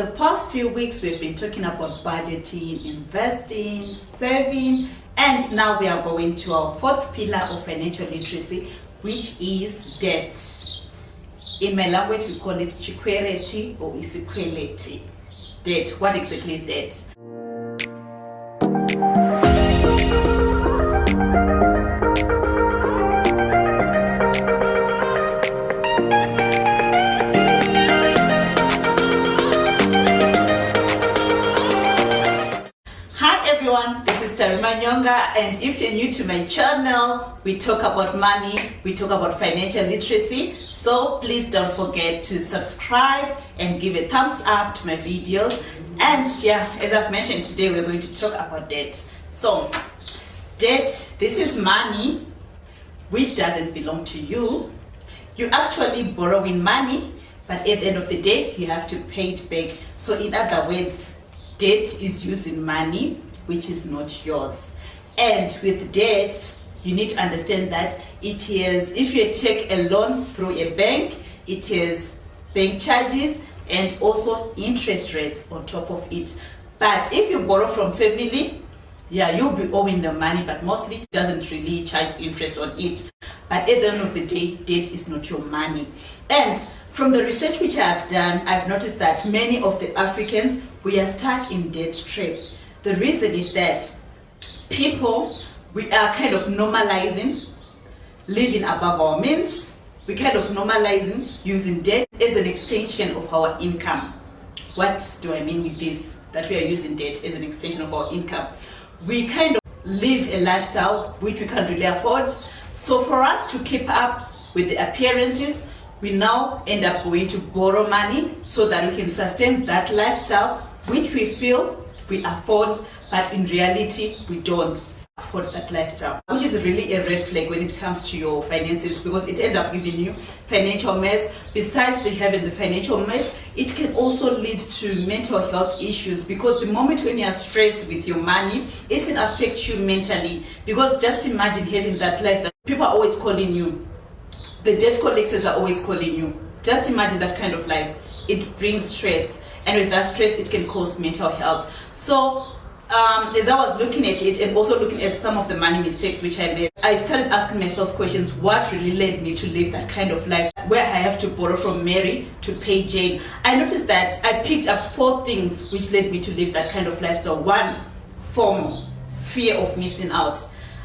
The past few weeks we've been talking about budgeting, investing, saving, and now we are going to our fourth pillar of financial literacy, which is debt. In my language we call it chikwereti or isikweleti. Debt. What exactly is debt? This is Manyonga, and if you're new to my channel, we talk about money, we talk about financial literacy, so please don't forget to subscribe and give a thumbs up to my videos. And yeah, as I've mentioned, today we're going to talk about debt. So debt, this is money which doesn't belong to you. You're actually borrowing money, but at the end of the day you have to pay it back. So in other words, debt is using money which is not yours. And with debt, you need to understand that it is, if you take a loan through a bank, it is bank charges and also interest rates on top of it. But if you borrow from family, yeah, you'll be owing the money, but mostly it doesn't really charge interest on it. But at the end of the day, debt is not your money. And from the research which I've done, I've noticed that many of the Africans, we are stuck in debt trap. The reason is that people, we are kind of normalizing living above our means. We kind of normalizing using debt as an extension of our income. What do I mean with this? That we are using debt as an extension of our income. We kind of live a lifestyle which we can't really afford. So for us to keep up with the appearances, we now end up going to borrow money so that we can sustain that lifestyle which we feel we afford, but in reality we don't afford that lifestyle, which is really a red flag when it comes to your finances, because it ends up giving you financial mess. Besides having the financial mess, it can also lead to mental health issues, because the moment when you are stressed with your money, it can affect you mentally. Because just imagine having that life that people are always calling you, the debt collectors are always calling you. Just imagine that kind of life. It brings stress, and with that stress it can cause mental health. So as I was looking at it and also looking at some of the money mistakes which I made, I started asking myself questions. What really led me to live that kind of life where I have to borrow from Mary to pay Jane? I noticed that I picked up 4 things which led me to live that kind of lifestyle. 1, FOMO, fear of missing out.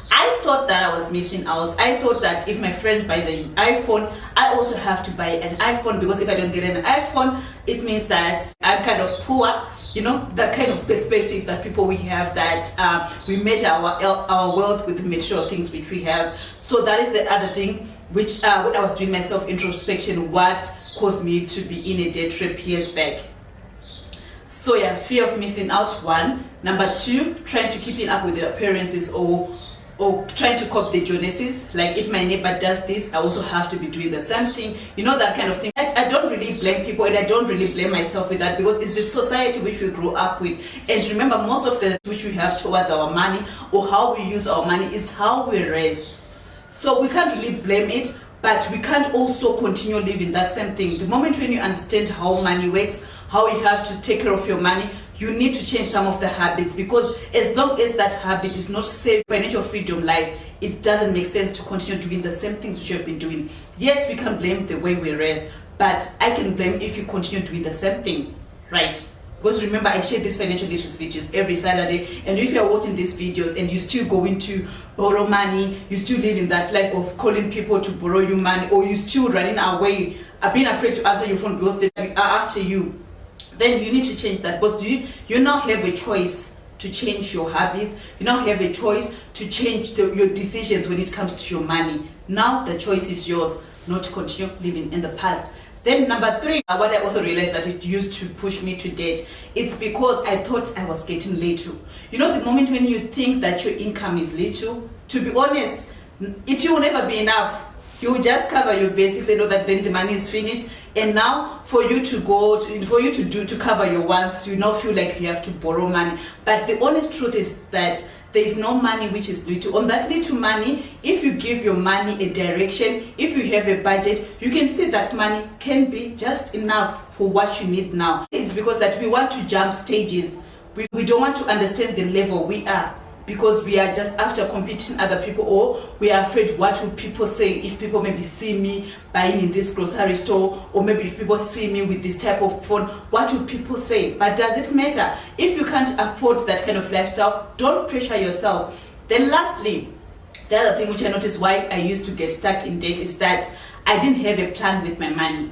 I thought that I was missing out. I thought that if my friend buys an iPhone, I also have to buy an iPhone, because if I don't get an iPhone, it means that I'm kind of poor. You know, that kind of perspective that people we have, that we measure our wealth with the material things which we have. So that is the other thing which when I was doing my self-introspection, what caused me to be in a debt trap years back. So yeah, fear of missing out, 1. Number 2, trying to keep up with the appearances, or trying to copy the Joneses. Like if my neighbor does this, I also have to be doing the same thing. You know, that kind of thing. I don't really blame people, and I don't really blame myself with that, because it's the society which we grew up with. And remember, most of the which we have towards our money or how we use our money is how we're raised. So we can't really blame it, but we can't also continue living that same thing. The moment when you understand how money works, how you have to take care of your money, you need to change some of the habits, because as long as that habit is not safe, financial freedom life, it doesn't make sense to continue doing the same things which you have been doing. Yes, we can blame the way we're raised, but I can blame if you continue doing the same thing, right? Because remember, I share these financial literacy videos every Saturday, and if you're watching these videos and you're still going to borrow money, you still live in that life of calling people to borrow you money, or you're still running away, being afraid to answer your phone because they are after you, then you need to change that, because you now have a choice to change your habits. You now have a choice to change your decisions when it comes to your money. Now the choice is yours, not to continue living in the past. Then number 3, what I also realized that it used to push me to debt, it's because I thought I was getting little. You know, the moment when you think that your income is little, to be honest, it will never be enough. You will just cover your basics and know that then the money is finished. And now for you to cover your wants, you now feel like you have to borrow money. But the honest truth is that there is no money which is little. On that little money, if you give your money a direction, if you have a budget, you can see that money can be just enough for what you need now. It's because that we want to jump stages. We don't want to understand the level we are, because we are just after competing other people, or we are afraid what will people say if people maybe see me buying in this grocery store, or maybe if people see me with this type of phone, what will people say? But does it matter? If you can't afford that kind of lifestyle, don't pressure yourself. Then lastly, the other thing which I noticed why I used to get stuck in debt is that I didn't have a plan with my money.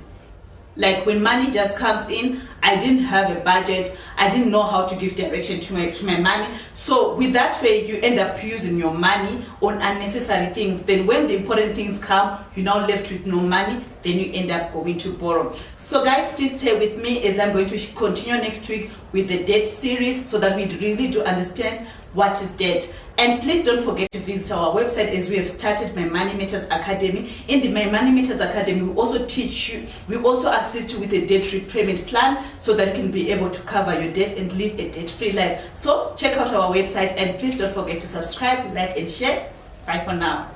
Like when money just comes in, I didn't have a budget. I didn't know how to give direction to my money. So with that way, you end up using your money on unnecessary things. Then when the important things come, you're now left with no money. Then you end up going to borrow. So guys, please stay with me as I'm going to continue next week with the debt series, so that we really do understand what is debt. And please don't forget to visit our website, as we have started My Money Matters Academy. In the My Money Matters Academy, we also teach you, we also assist you with a debt repayment plan, so that you can be able to cover your debt and live a debt-free life. So check out our website, and please don't forget to subscribe, like, and share. Bye for now.